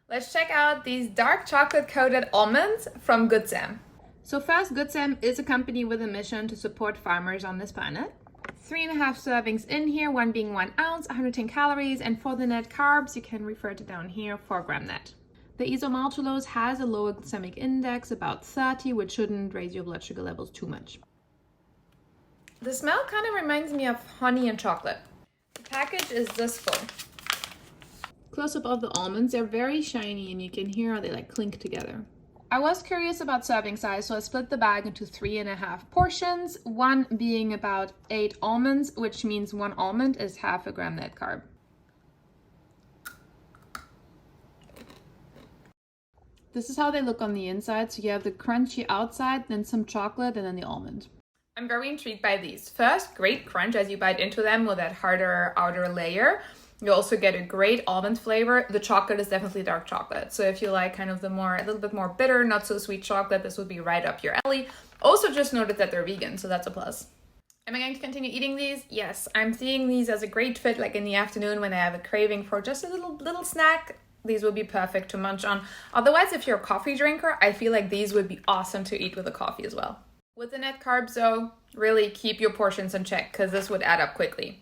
Let's check out these dark chocolate coated almonds from Goodsam. So first, Goodsam is a company with a mission to support farmers on this planet. 3.5 servings in here, one being 1 ounce, 110 calories, and for the net carbs, you can refer to down here, 4 gram net. The isomaltulose has a lower glycemic index, about 30, which shouldn't raise your blood sugar levels too much. The smell kind of reminds me of honey and chocolate. The package is this full. Close up of the almonds, they're very shiny and you can hear how they like clink together. I was curious about serving size, so I split the bag into 3.5 portions, one being about 8 almonds, which means 1 almond is half a gram net carb. This is how they look on the inside. So you have the crunchy outside, then some chocolate, and then the almond. I'm very intrigued by these. First, great crunch as you bite into them with that harder outer layer. You also get a great almond flavor. The chocolate is definitely dark chocolate. So if you like kind of a little bit more bitter, not so sweet chocolate, this would be right up your alley. Also just noted that they're vegan, so that's a plus. Am I going to continue eating these? Yes, I'm seeing these as a great fit, like in the afternoon when I have a craving for just a little snack. These would be perfect to munch on. Otherwise, if you're a coffee drinker, I feel like these would be awesome to eat with a coffee as well. With the net carbs though, really keep your portions in check because this would add up quickly.